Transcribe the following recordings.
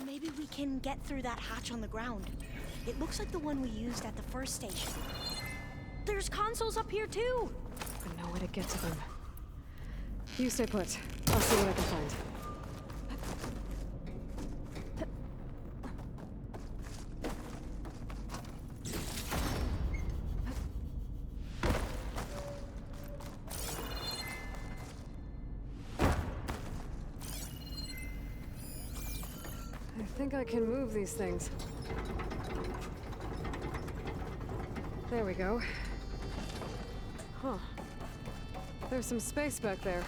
Maybe we can get through that hatch on the ground. It looks like the one we used at the first station. There's consoles up here too! But no way to get to them. You stay put. I'll see what I can find. I think I can move these things. There we go. Huh. There's some space back there.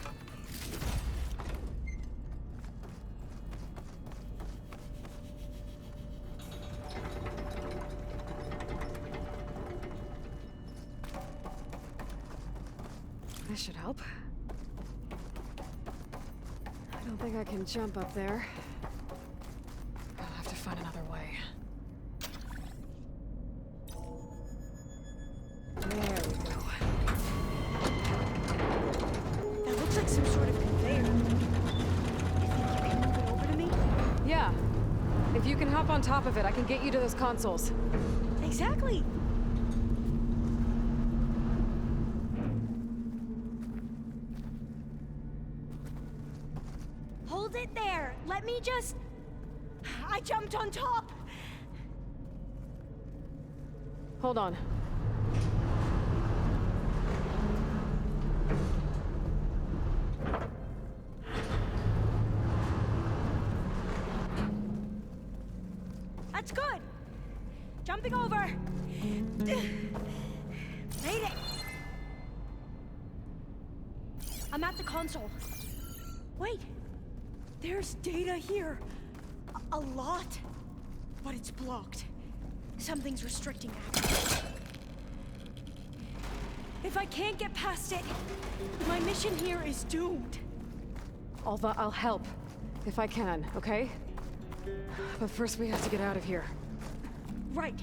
This should help. I don't think I can jump up there. I'll have to find another way. There we go. That looks like some sort of conveyor. You think you can move it over to me? Yeah. If you can hop on top of it, I can get you to those consoles. Exactly! Hold it there! Let me just... I jumped on top! Hold on. That's good! Jumping over! Made it! I'm at the console. Wait! There's data here! A lot! But it's blocked. Something's restricting access. If I can't get past it, my mission here is doomed. Alva, I'll help. If I can, okay? But first we have to get out of here. Right.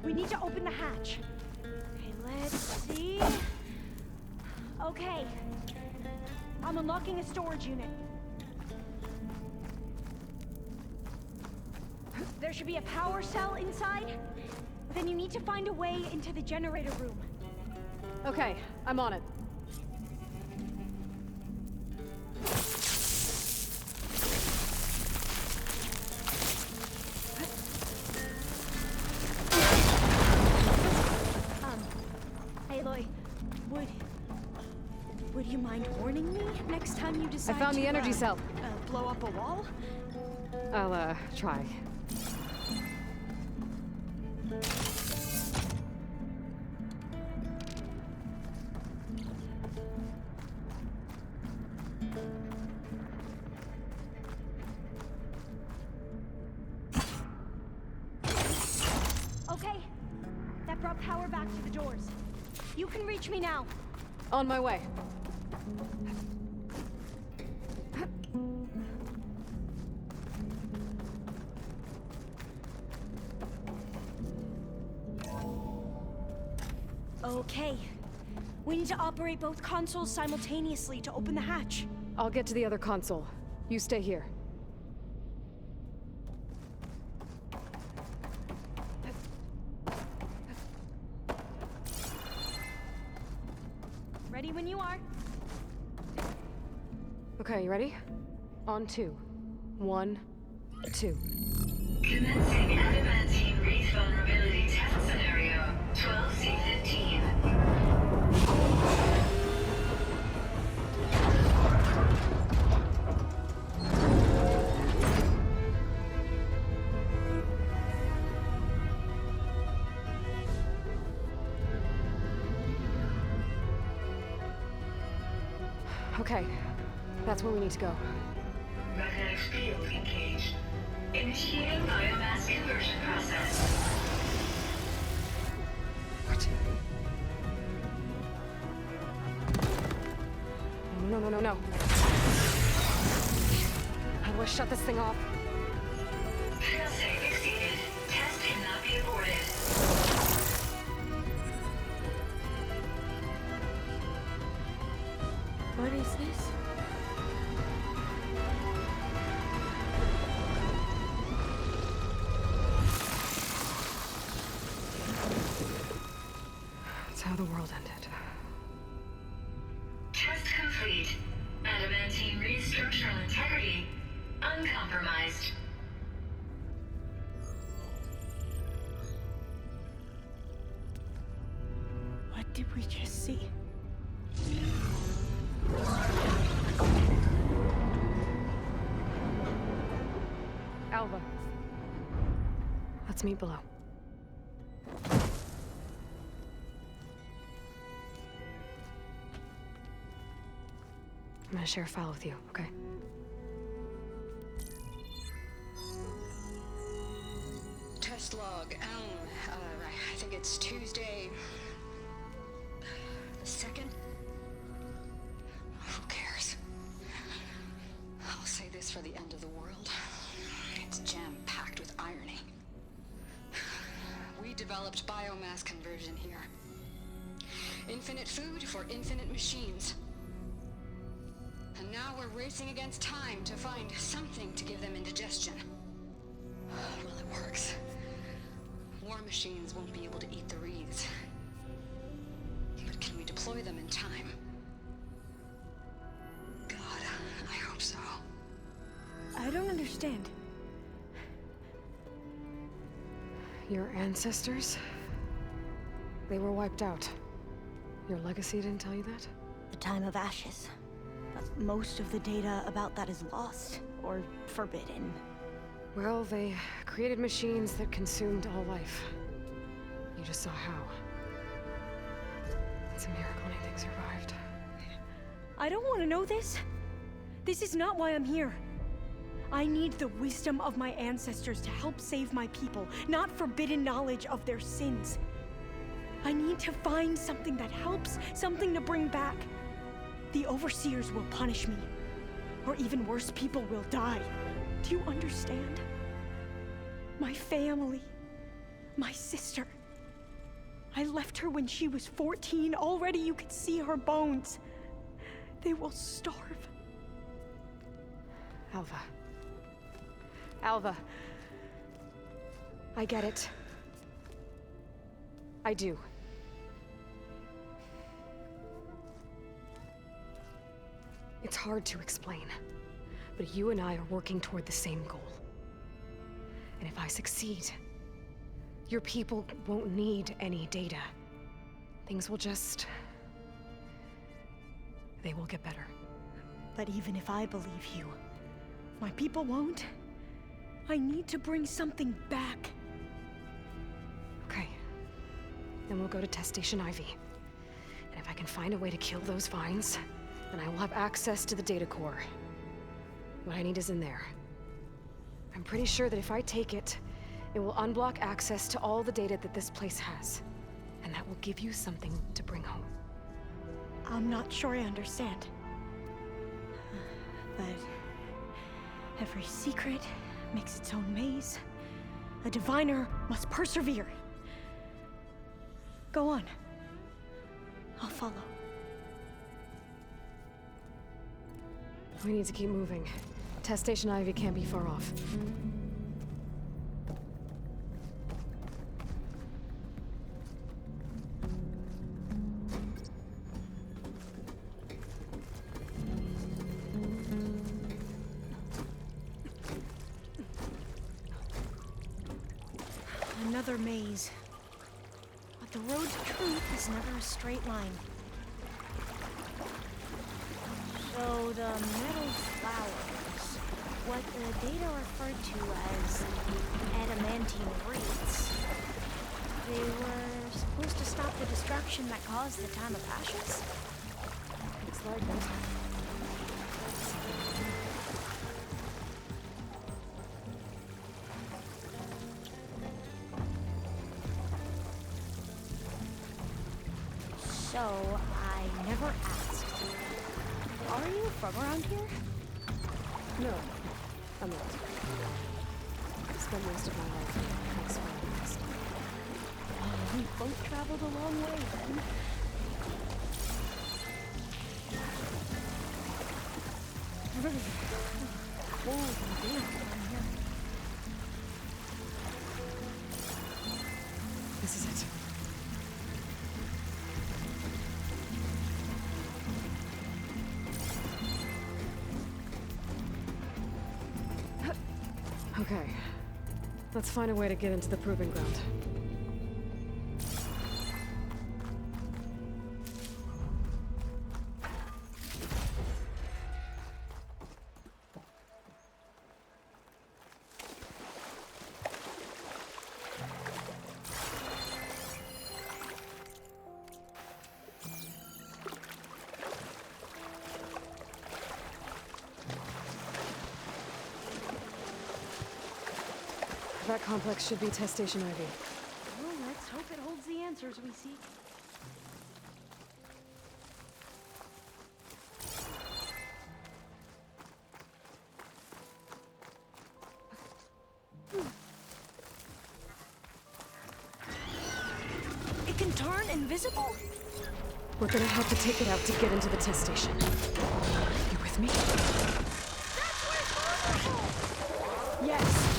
We need to open the hatch. Okay, let's see... Okay. I'm unlocking a storage unit. There should be a power cell inside. Then you need to find a way into the generator room. Okay, I'm on it. Aloy, would you mind warning me next time you decide I found the energy cell. Blow up a wall? I'll, try. Okay. That brought power back to the doors. You can reach me now. On my way. Okay. We need to operate both consoles simultaneously to open the hatch. I'll get to the other console. You stay here. Ready when you are. Okay, you ready? On 2. 1, 2. Commencing adamantine wreath vulnerability test scenario 12C15. Okay, that's where we need to go. Magnetic field engaged. Initiating biomass conversion process. What? No. How do I shut this thing off? Failsafe exceeded. Test cannot be aborted. What is this? That's how the world ended. Test complete. Adamantine read structural integrity uncompromised. What did we just see? Alva. Let's meet below. I'm gonna share a file with you, okay? Test log, I think it's Tuesday the 2nd? Who cares? I'll say this for the end of the world. It's jam-packed with irony. We developed biomass conversion here. Infinite food for infinite machines. And now we're racing against time to find something to give them indigestion. Well, it works. War machines won't be able to eat the wreaths. But can we deploy them in time? God, I hope so. I don't understand. Your ancestors? They were wiped out. Your legacy didn't tell you that? The time of ashes. But most of the data about that is lost or forbidden. Well, they created machines that consumed all life. You just saw how. It's a miracle anything survived. I don't want to know this. This is not why I'm here. I need the wisdom of my ancestors to help save my people, not forbidden knowledge of their sins. I need to find something that helps, something to bring back. The overseers will punish me. Or even worse, people will die. Do you understand? My family. My sister. I left her when she was 14. Already you could see her bones. They will starve. Alva. Alva. I get it. I do. It's hard to explain, but you and I are working toward the same goal. And if I succeed, your people won't need any data. Things will just... they will get better. But even if I believe you, my people won't. I need to bring something back. Okay. Then we'll go to Test Station Ivy. And if I can find a way to kill those vines, then I will have access to the data core. What I need is in there. I'm pretty sure that if I take it, it will unblock access to all the data that this place has. And that will give you something to bring home. I'm not sure I understand. But every secret makes its own maze. A diviner must persevere. Go on. I'll follow. We need to keep moving. Test Station Ivy can't be far off. Another maze. But the road to truth is never a straight line. So the metal flowers, what the data referred to as adamantine wreaths, they were supposed to stop the destruction that caused the time of ashes? Looks like it. So, I never asked. Are you from around here? No, I'm not. I've spent most of my life in experiments. We both traveled a long way then. Cold and damp down here. This is it. Okay. Let's find a way to get into the proving ground. That complex should be test station Ivy. Well, let's hope it holds the answers we seek. It can turn invisible? We're gonna have to take it out to get into the test station. You with me? That's where it's vulnerable! Yes!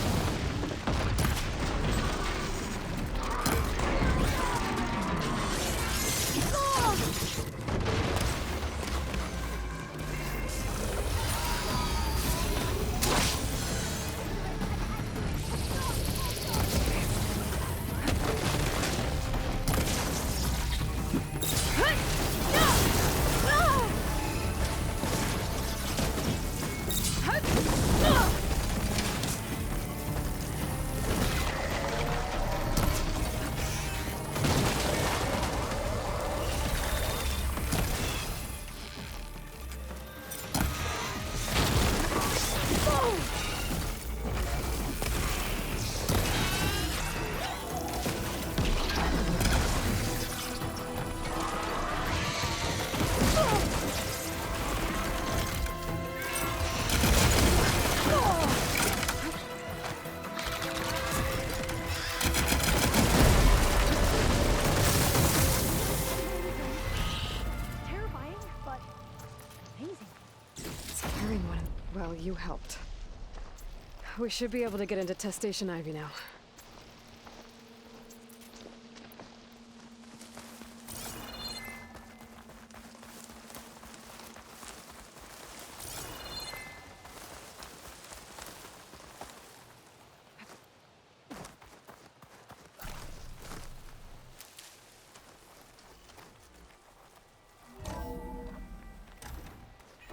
Terrifying, but amazing. Scaring one. Well, you helped. We should be able to get into test station Ivy now.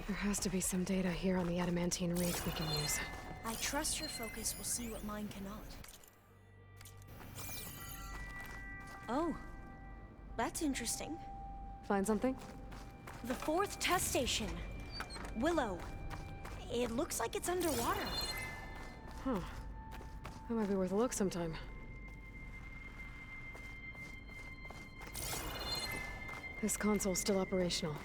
There has to be some data here on the adamantine wreath we can use. I trust your focus will see what mine cannot. Oh, that's interesting. Find something? The fourth test station. Willow. It looks like it's underwater. Huh. That might be worth a look sometime. This console's still operational.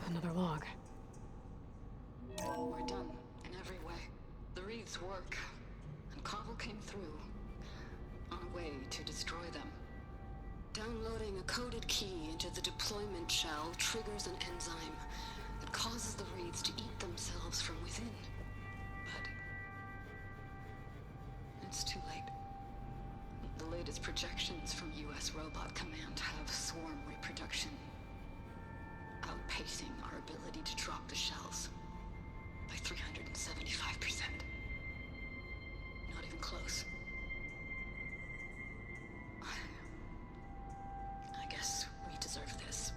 Another log. We're done in every way. The wreaths work, and Cobble came through on a way to destroy them. Downloading a coded key into the deployment shell triggers an enzyme that causes the wreaths to eat themselves from within. But it's too late. The latest projections from US Robot Command have swarm reproduction, outpacing our ability to drop the shells by 375%. Not even close. I guess we deserve this.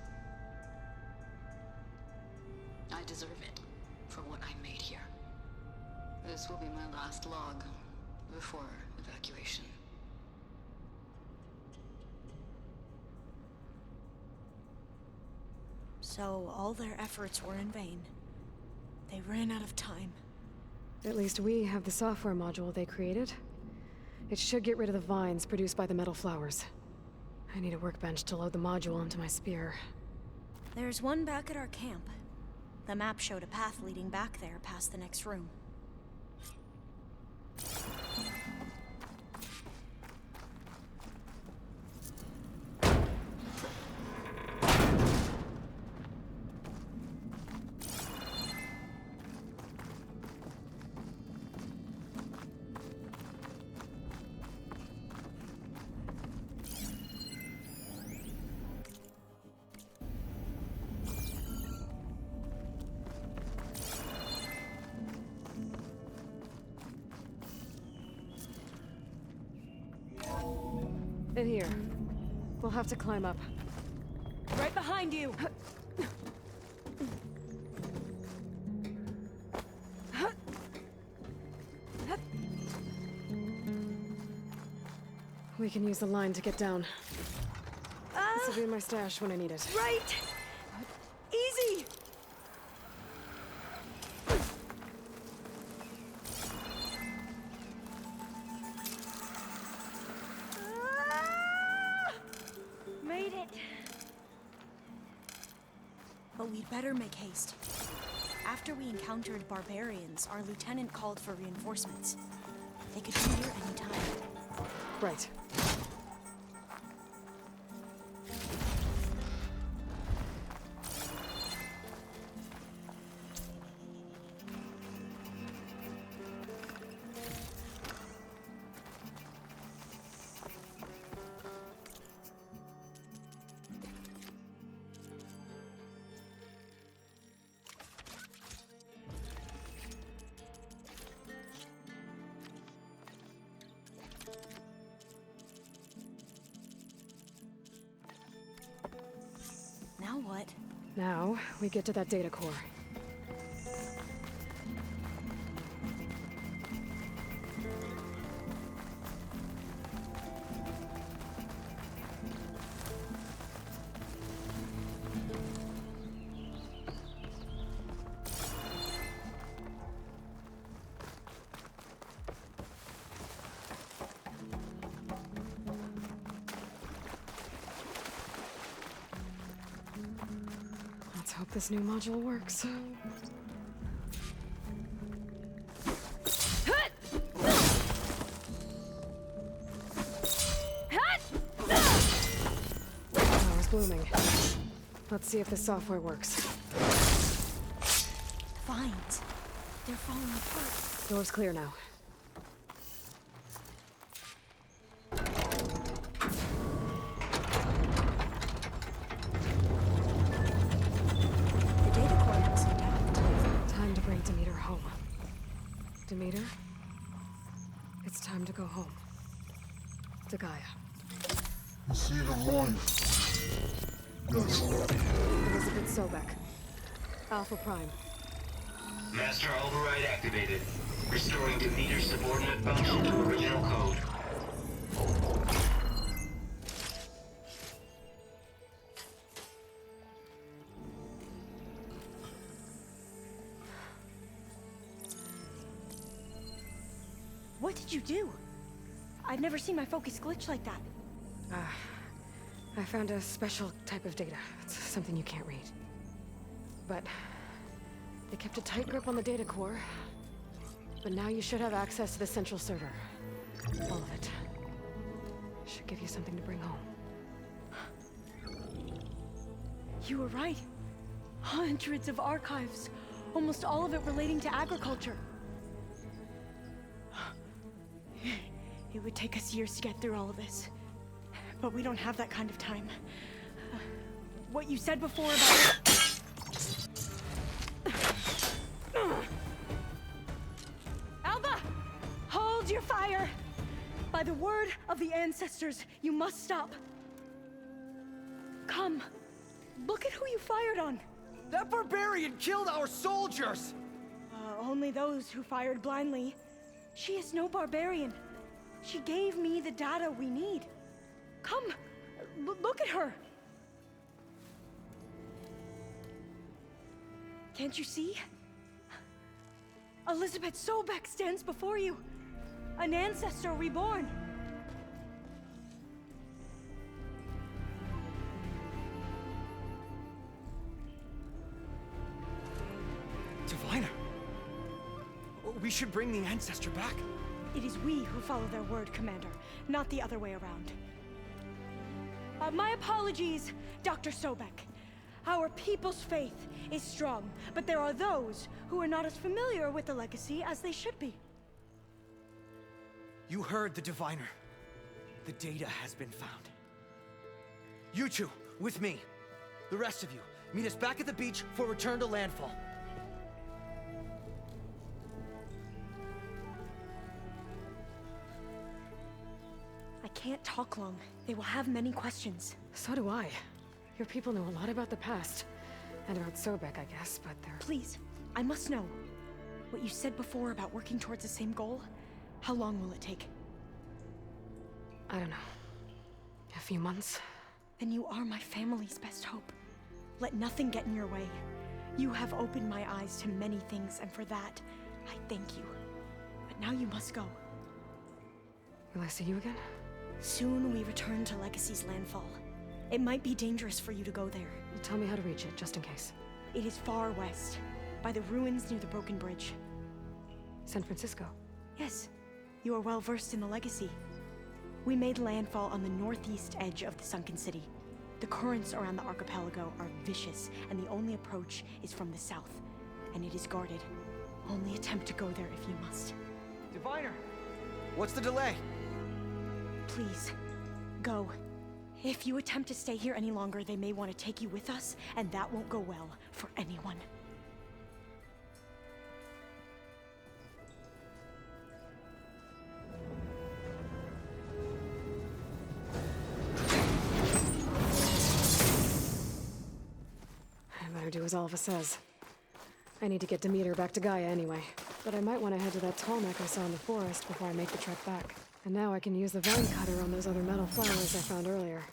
I deserve it for what I made here. This will be my last log before evacuation. So all their efforts were in vain. They ran out of time. At least we have the software module they created. It should get rid of the vines produced by the metal flowers. I need a workbench to load the module onto my spear. There's one back at our camp. The map showed a path leading back there past the next room. In here. We'll have to climb up. Right behind you! We can use the line to get down. This will be in my stash when I need it. Right! Easy! Made it. But we'd better make haste. After we encountered barbarians, our lieutenant called for reinforcements. They could be here any time. Right. Now what? Now, we get to that data core. Let's hope this new module works. Power's blooming. Let's see if the software works. Vines. They're falling apart. Door's clear now. The data core looks intact. Time to bring Demeter home. Demeter? It's time to go home. To Gaia. You see the line? Yes. Elizabeth Sobek. Alpha Prime. Master override activated. Restoring Demeter's subordinate function to original code. What did you do? I've never seen my focus glitch like that. I found a special type of data. It's something you can't read. But they kept a tight grip on the data core. But now you should have access to the central server. All of it. Should give you something to bring home. You were right. Hundreds of archives. Almost all of it relating to agriculture. It would take us years to get through all of this. But we don't have that kind of time. What you said before about... Alba! Hold your fire! By the word of the ancestors, you must stop. Come. Look at who you fired on. That barbarian killed our soldiers! Only those who fired blindly. She is no barbarian. She gave me the data we need. Come, look at her. Can't you see? Elizabeth Sobek stands before you. An ancestor reborn. Diviner! We should bring the ancestor back. It is we who follow their word, Commander, not the other way around. My apologies, Dr. Sobek. Our people's faith is strong, but there are those who are not as familiar with the legacy as they should be. You heard the diviner. The data has been found. You two, with me. The rest of you, meet us back at the beach for return to landfall. I can't talk long. They will have many questions. So do I. Your people know a lot about the past. And about Sobek, I guess, but they're... Please, I must know. What you said before about working towards the same goal, how long will it take? I don't know. A few months? Then you are my family's best hope. Let nothing get in your way. You have opened my eyes to many things, and for that, I thank you. But now you must go. Will I see you again? Soon we return to Legacy's landfall. It might be dangerous for you to go there. Well, tell me how to reach it, just in case. It is far west, by the ruins near the broken bridge. San Francisco? Yes, you are well versed in the Legacy. We made landfall on the northeast edge of the sunken city. The currents around the archipelago are vicious, and the only approach is from the south, and it is guarded. Only attempt to go there if you must. Diviner! What's the delay? Please, go. If you attempt to stay here any longer, they may want to take you with us, and that won't go well for anyone. I better do as Alva says. I need to get Demeter back to Gaia anyway. But I might want to head to that tall neck I saw in the forest before I make the trek back. And now I can use the vine cutter on those other metal flowers I found earlier.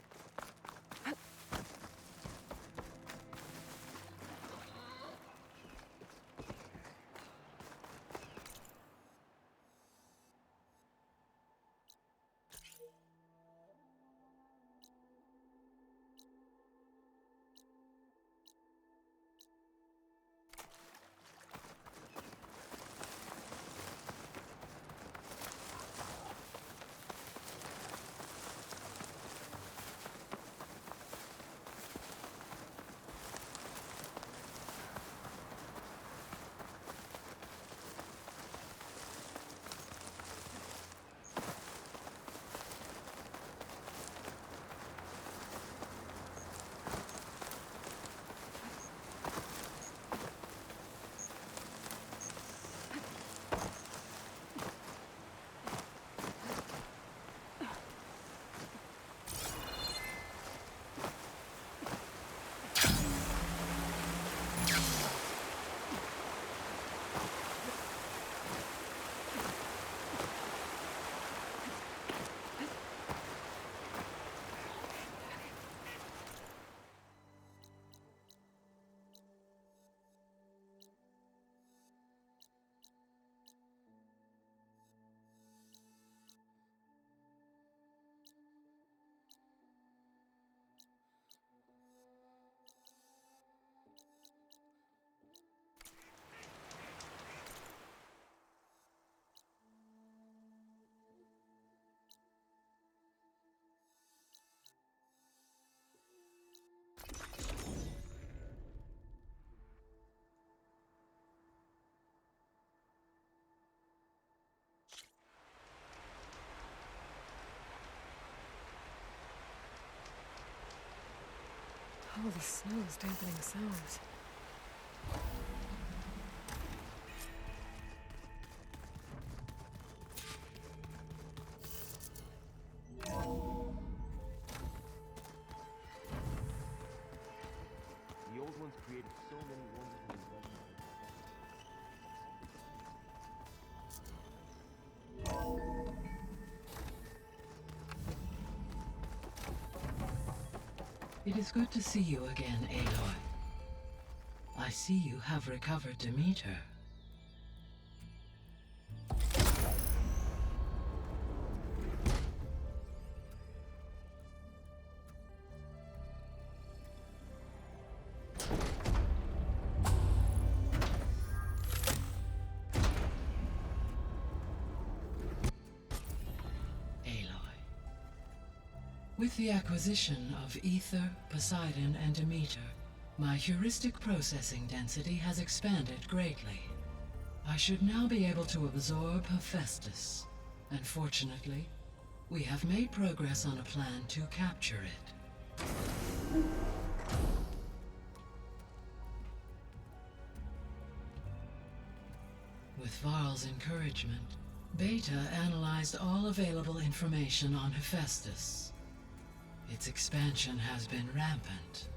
Oh, the snow is dampening the sounds. The old ones created so many wonderful inventions. It is good to see you again, Aloy. I see you have recovered Demeter. With the acquisition of Ether, Poseidon, and Demeter, my heuristic processing density has expanded greatly. I should now be able to absorb Hephaestus, and fortunately, we have made progress on a plan to capture it. With Varl's encouragement, Beta analyzed all available information on Hephaestus. Its expansion has been rampant.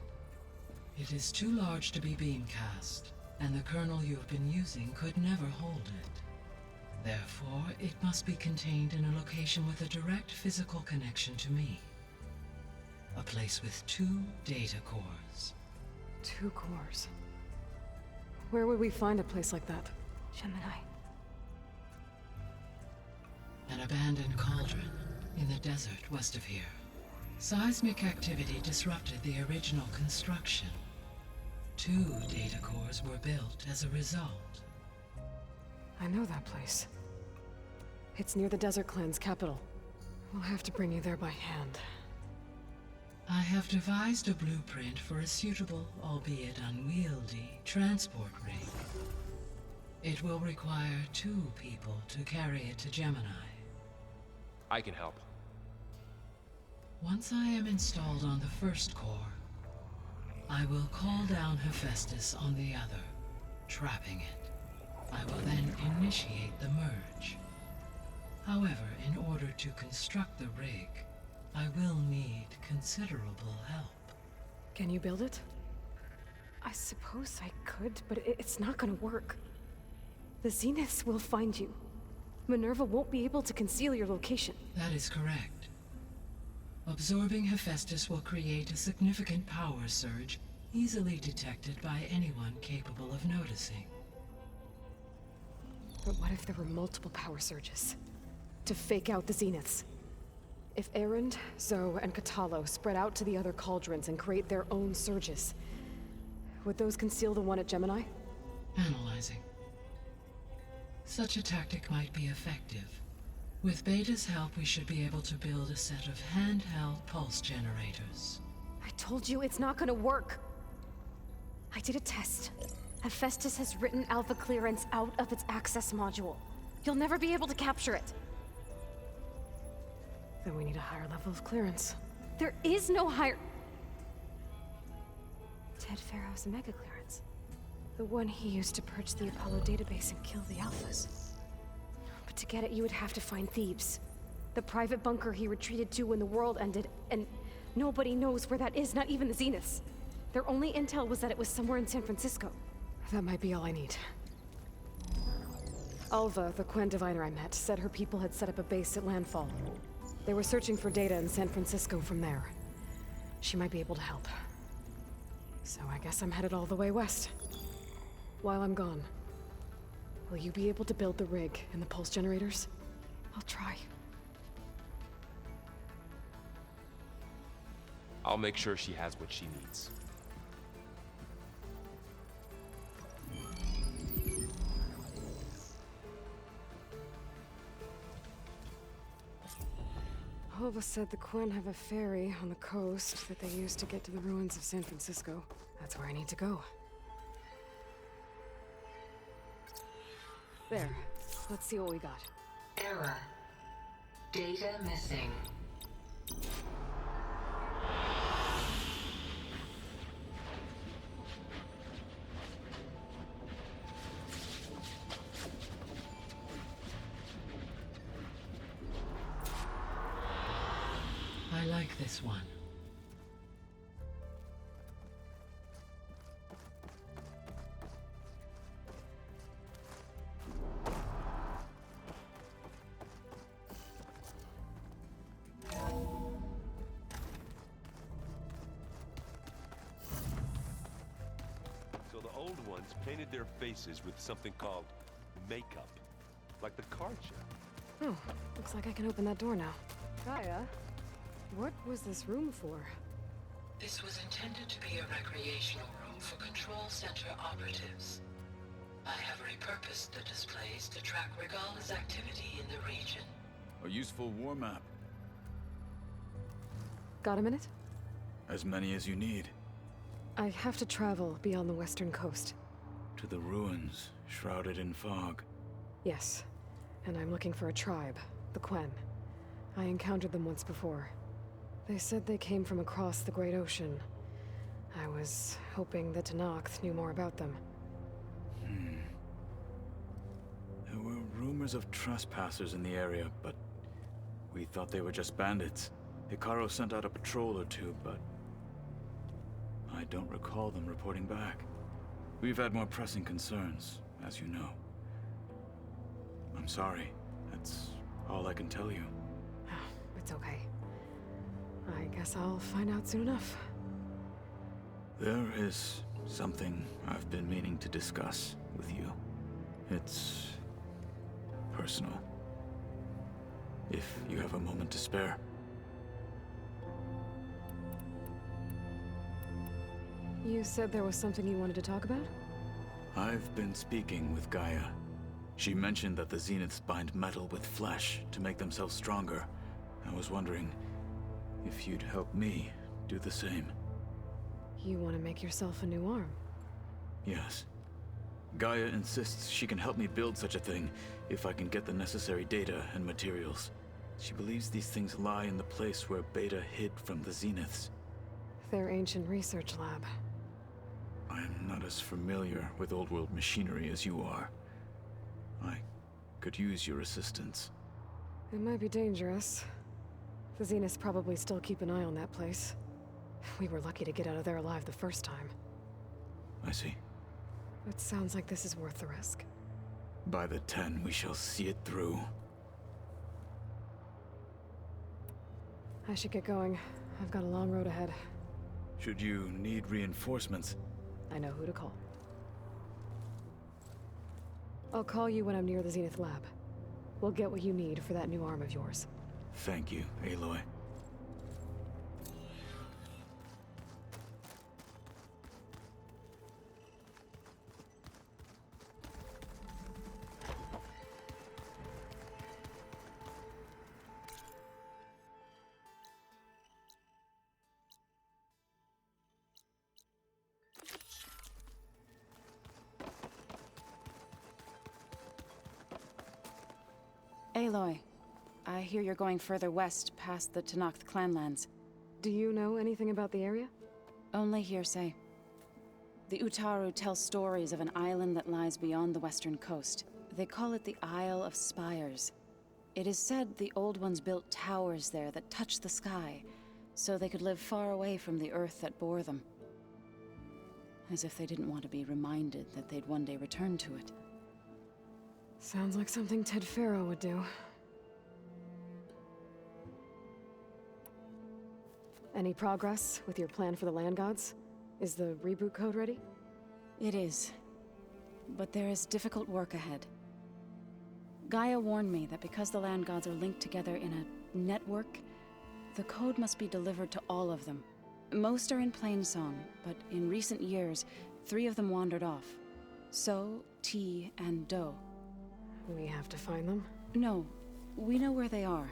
It is too large to be beamcast, and the kernel you've been using could never hold it. Therefore, it must be contained in a location with a direct physical connection to me. A place with 2 data cores. 2 cores. Where would we find a place like that? Gemini. An abandoned cauldron in the desert west of here. Seismic activity disrupted the original construction. 2 data cores were built as a result. I know that place. It's near the Desert Clan's capital. We'll have to bring you there by hand. I have devised a blueprint for a suitable, albeit unwieldy, transport rig. It will require 2 people to carry it to Gemini. I can help. Once I am installed on the first core, I will call down Hephaestus on the other, trapping it. I will then initiate the merge. However, in order to construct the rig, I will need considerable help. Can you build it? I suppose I could, but it's not gonna work. The Zeniths will find you. Minerva won't be able to conceal your location. That is correct. Absorbing Hephaestus will create a significant power surge, easily detected by anyone capable of noticing. But what if there were multiple power surges? To fake out the Zeniths? If Erend, Zoe, and Katalo spread out to the other cauldrons and create their own surges, would those conceal the one at Gemini? Analyzing. Such a tactic might be effective. With Beta's help, we should be able to build a set of handheld pulse generators. I told you it's not gonna work! I did a test. Hephaestus has written Alpha clearance out of its access module. You'll never be able to capture it. Then we need a higher level of clearance. There is no higher... Ted Pharaoh's mega clearance. The one he used to purge the Apollo database and kill the Alphas. But to get it, you would have to find Thebes. The private bunker he retreated to when the world ended, and nobody knows where that is, not even the Zeniths. Their only intel was that it was somewhere in San Francisco. That might be all I need. Alva, the Quen diviner I met, said her people had set up a base at landfall. They were searching for data in San Francisco from there. She might be able to help. So I guess I'm headed all the way west. While I'm gone, will you be able to build the rig and the pulse generators? I'll try. I'll make sure she has what she needs. Alva said the Quen have a ferry on the coast that they use to get to the ruins of San Francisco. That's where I need to go. There. Let's see what we got. Error. Data missing. I like this one. So the old ones painted their faces with something called makeup. Like the card show. Oh, looks like I can open that door now. Gaia, what was this room for? This was intended to be a recreational room for Control Center operatives. I have repurposed the displays to track Regala's activity in the region. A useful war map. Got a minute? As many as you need. I have to travel beyond the western coast. To the ruins, shrouded in fog. Yes, and I'm looking for a tribe, the Quen. I encountered them once before. They said they came from across the Great Ocean. I was hoping that Tenakth knew more about them. There were rumors rumors of trespassers in the area, but we thought they were just bandits. Hikaru sent out a patrol or two, but I don't recall them reporting back. We've had more pressing concerns, as you know. I'm sorry. That's all I can tell you. It's okay. I guess I'll find out soon enough. There is something I've been meaning to discuss with you. It's personal. If you have a moment to spare. You said there was something you wanted to talk about? I've been speaking with Gaia. She mentioned that the Zeniths bind metal with flesh to make themselves stronger. I was wondering if you'd help me do the same. You want to make yourself a new arm? Yes. Gaia insists she can help me build such a thing if I can get the necessary data and materials. She believes these things lie in the place where Beta hid from the Zeniths. Their ancient research lab. I'm not as familiar with old-world machinery as you are. I could use your assistance. It might be dangerous. The Zeniths probably still keep an eye on that place. We were lucky to get out of there alive the first time. I see. It sounds like this is worth the risk. By the 10, we shall see it through. I should get going. I've got a long road ahead. Should you need reinforcements? I know who to call. I'll call you when I'm near the Zenith lab. We'll get what you need for that new arm of yours. Thank you, Aloy. Aloy, I hear you're going further west past the Tenakth clanlands. Do you know anything about the area? Only hearsay. The Utaru tell stories of an island that lies beyond the western coast. They call it the Isle of Spires. It is said the Old Ones built towers there that touch the sky, so they could live far away from the earth that bore them. As if they didn't want to be reminded that they'd one day return to it. Sounds like something Ted Faro would do. Any progress with your plan for the land gods? Is the reboot code ready? It is. But there is difficult work ahead. Gaia warned me that because the land gods are linked together in a network, the code must be delivered to all of them. Most are in Plainsong, but in recent years, 3 of them wandered off. So, T, and Do. We have to find them? No, we know where they are,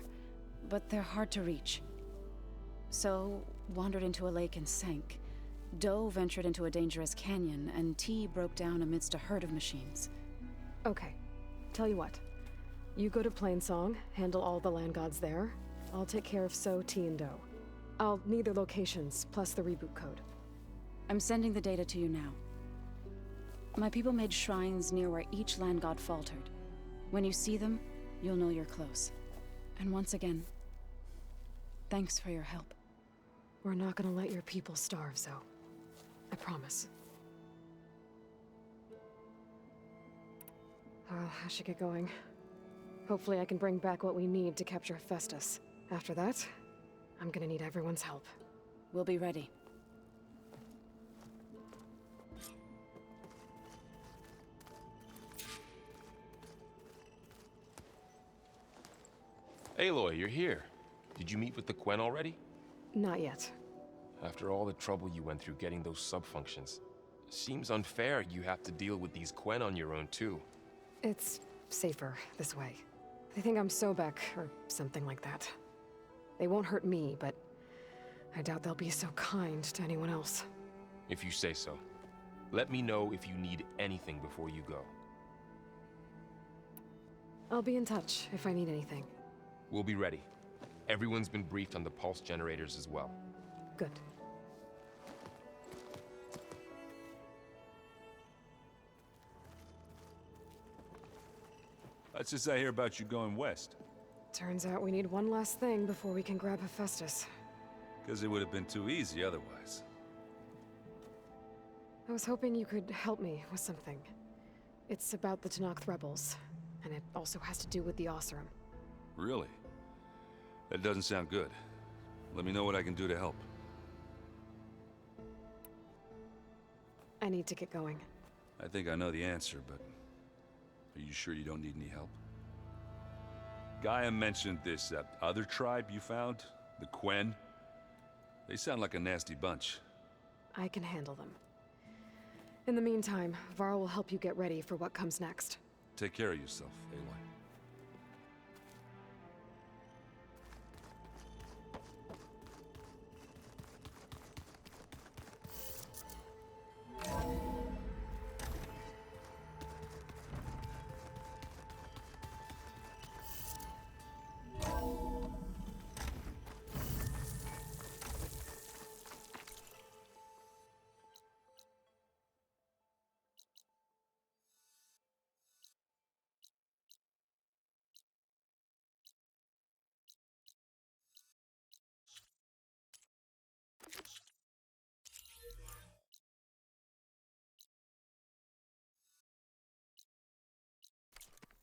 but they're hard to reach. So, wandered into a lake and sank. Do ventured into a dangerous canyon, and T broke down amidst a herd of machines. Okay, tell you what. You go to Plainsong, handle all the land gods there. I'll take care of So, T, and Do. I'll need their locations, plus the reboot code. I'm sending the data to you now. My people made shrines near where each land god faltered. When you see them, you'll know you're close. And once again, thanks for your help. We're not gonna let your people starve, Zo. I promise. I should get going. Hopefully I can bring back what we need to capture Festus. After that, I'm gonna need everyone's help. We'll be ready. Aloy, you're here. Did you meet with the Quen already? Not yet. After all the trouble you went through getting those sub-functions, seems unfair you have to deal with these Quen on your own too. It's safer this way. They think I'm Sobek, or something like that. They won't hurt me, but I doubt they'll be so kind to anyone else. If you say so. Let me know if you need anything before you go. I'll be in touch if I need anything. We'll be ready. Everyone's been briefed on the pulse generators as well. Good. That's just I hear about you going west. Turns out we need one last thing before we can grab Hephaestus. Because it would have been too easy otherwise. I was hoping you could help me with something. It's about the Tenakth rebels, and it also has to do with the Oseram. Really? That doesn't sound good. Let me know what I can do to help. I need to get going. I think I know the answer, but are you sure you don't need any help? Gaia mentioned this other tribe you found, the Quen. They sound like a nasty bunch. I can handle them. In the meantime, Varl will help you get ready for what comes next. Take care of yourself, Aloy.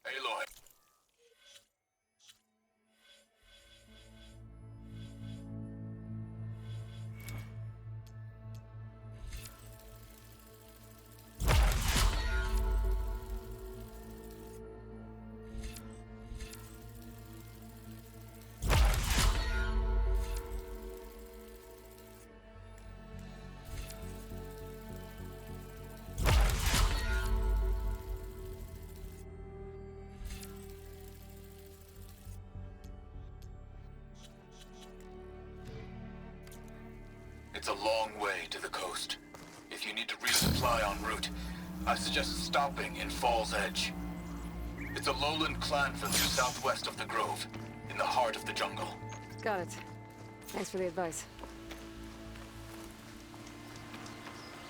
Aloy. It's a long way to the coast. If you need to resupply en route, I suggest stopping in Fall's Edge. It's a lowland clan from due southwest of the Grove, in the heart of the jungle. Got it. Thanks for the advice.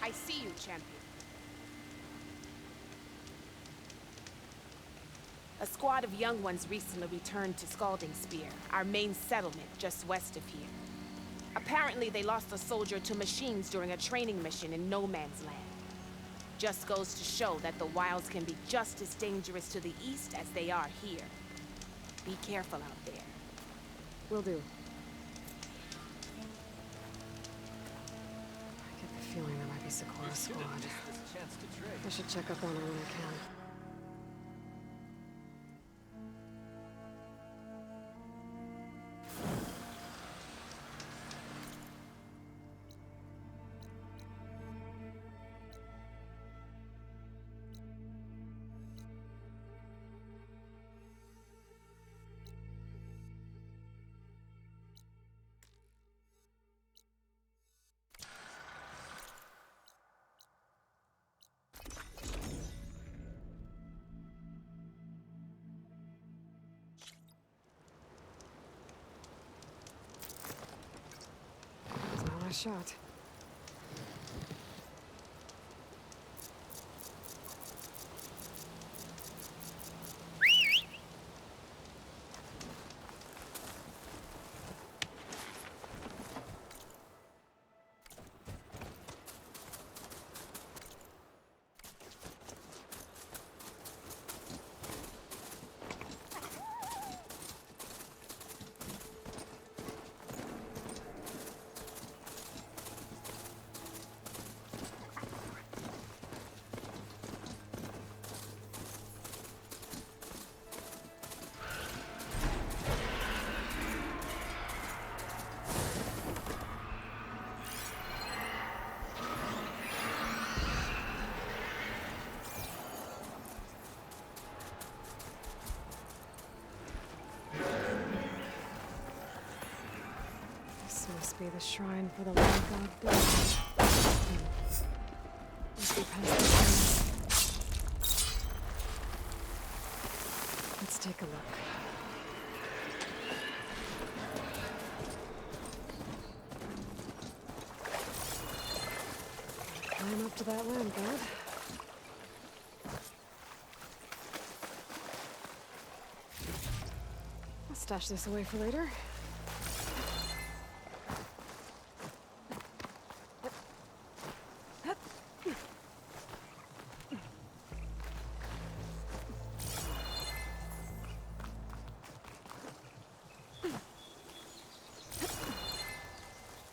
I see you, champion. A squad of young ones recently returned to Scalding Spear, our main settlement just west of here. Apparently, they lost a soldier to machines during a training mission in No Man's Land. Just goes to show that the wilds can be just as dangerous to the east as they are here. Be careful out there. Will do. I get the feeling there might be Socorro's squad. I should check up on her when I can. Shot. Must be the shrine for the Land God built. Must be past the shrine. Let's take a look. Climb up to that Land God. stash this away for later.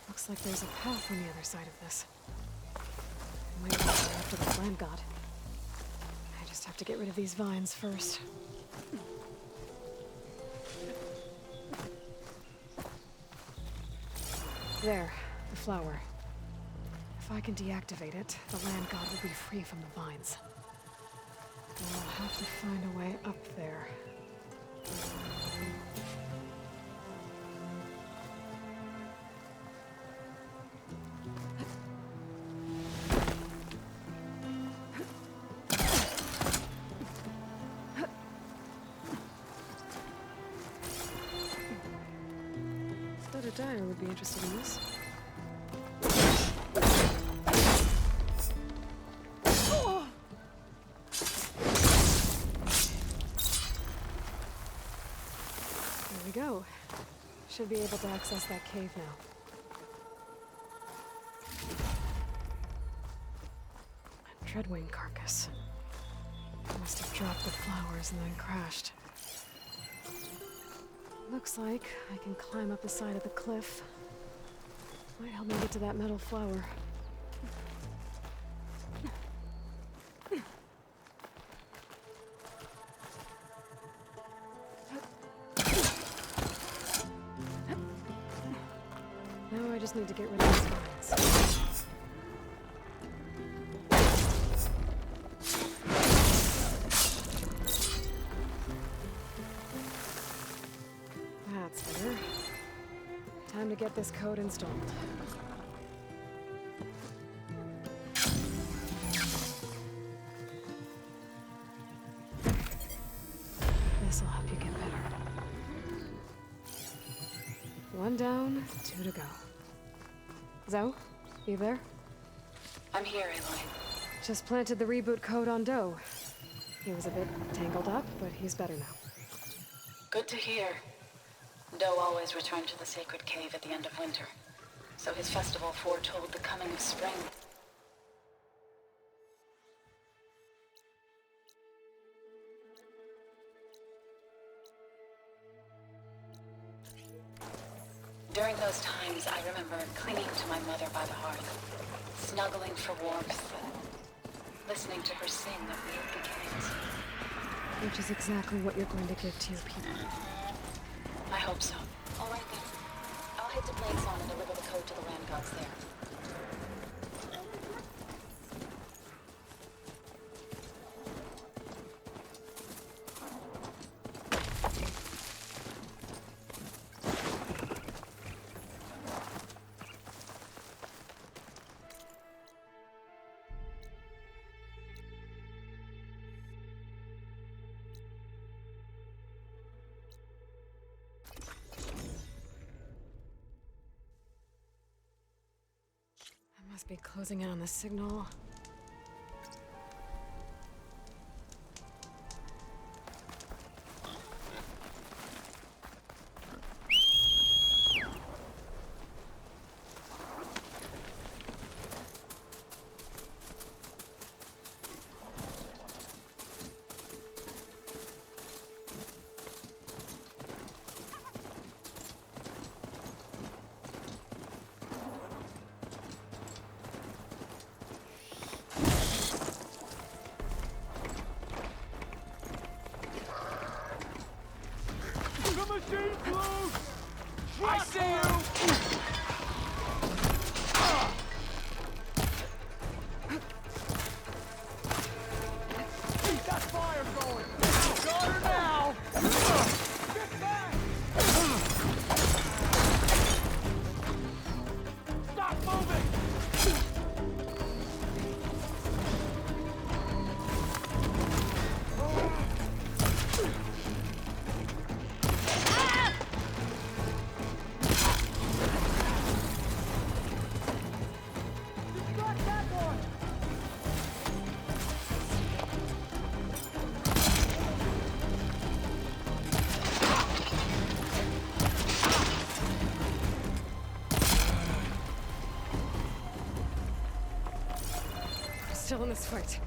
Looks like there's a path on the other side of this. I'm waiting for the land god. I just have to get rid of these vines first. There, the flower. If I can deactivate it, the land god will be free from the vines. I'll have to find a way up there. Thought a dyer would be interested in this. There we go. Should be able to access that cave now. A dreadwing carcass. Must have dropped the flowers and then crashed. Looks like I can climb up the side of the cliff. Might help me get to that metal flower. Now I just need to get rid of these vines. That's better. Time to get this code installed. This'll help you get better. One down, 2 to go. Zoe, you there? I'm here, Aloy. Just planted the reboot code on Doe. He was a bit tangled up, but he's better now. Good to hear. Doe always returned to the sacred cave at the end of winter, so his festival foretold the coming of spring. During those times, I remember clinging to my mother by the hearth, snuggling for warmth, and listening to her sing of the open caves. Which is exactly what you're going to give to your people. I hope so. All right then. I'll head to Blade's and deliver the code to the land gods there. Must be closing in on the signal. still in this fight.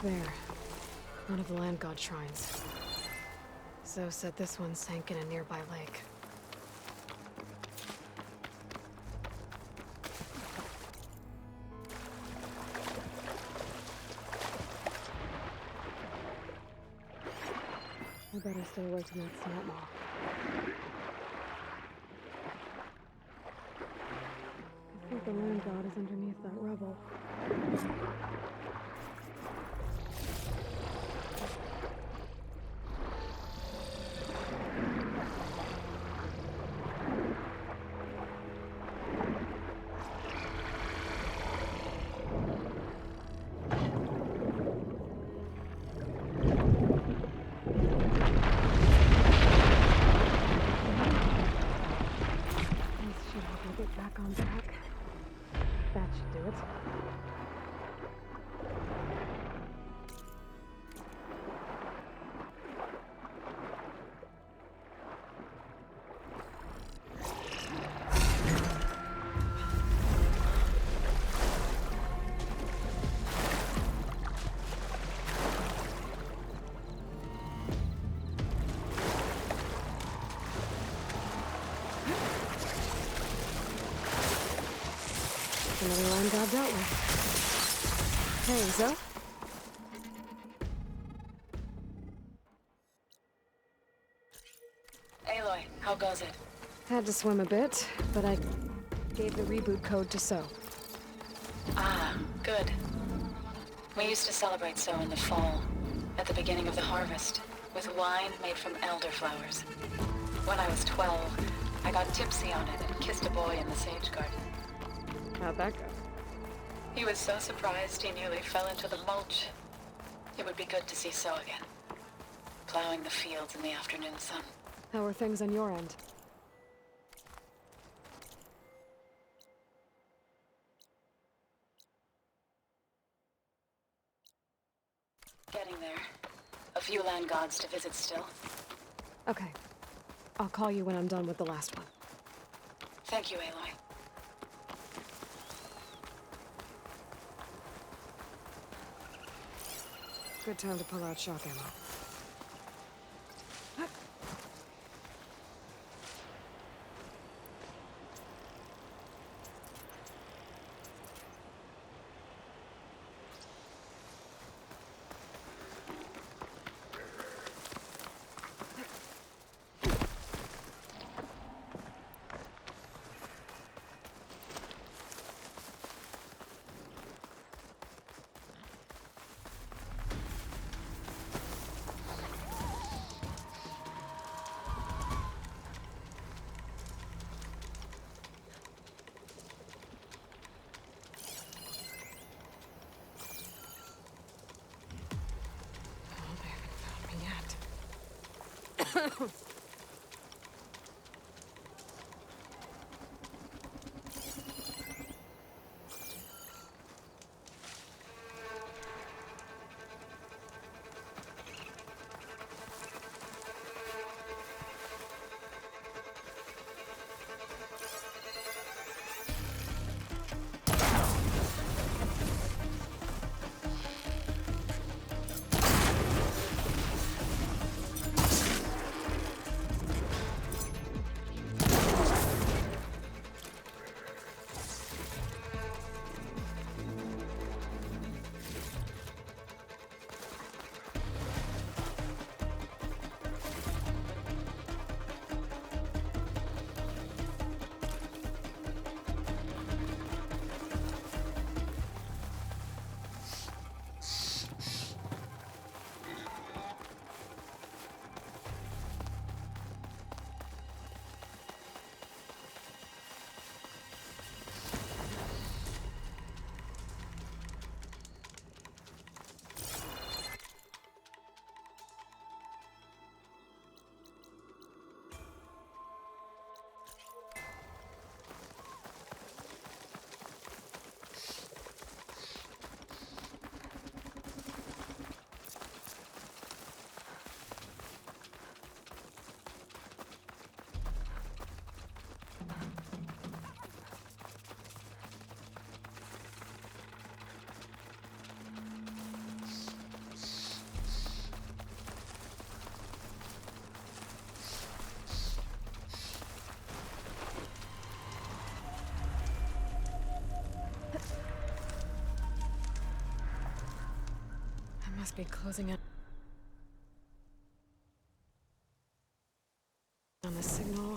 There. One of the land god shrines. Zoe said this one sank in a nearby lake. I better stay away from that snap maw. I think the land god is underneath that rubble. Back on track. That should do it. Another land god dealt with. Hey, Zoe? Aloy, how goes it? Had to swim a bit, but I gave the reboot code to So. Ah, good. We used to celebrate so in the fall, at the beginning of the harvest, with wine made from elderflowers. When I was 12, I got tipsy on it and kissed a boy in the sage garden. How'd that go? He was so surprised he nearly fell into the mulch. It would be good to see So again, plowing the fields in the afternoon sun. How are things on your end? Getting there. A few land gods to visit still. Okay. I'll call you when I'm done with the last one. Thank you, Aloy. Good time to pull out shock ammo. must be closing in on the signal.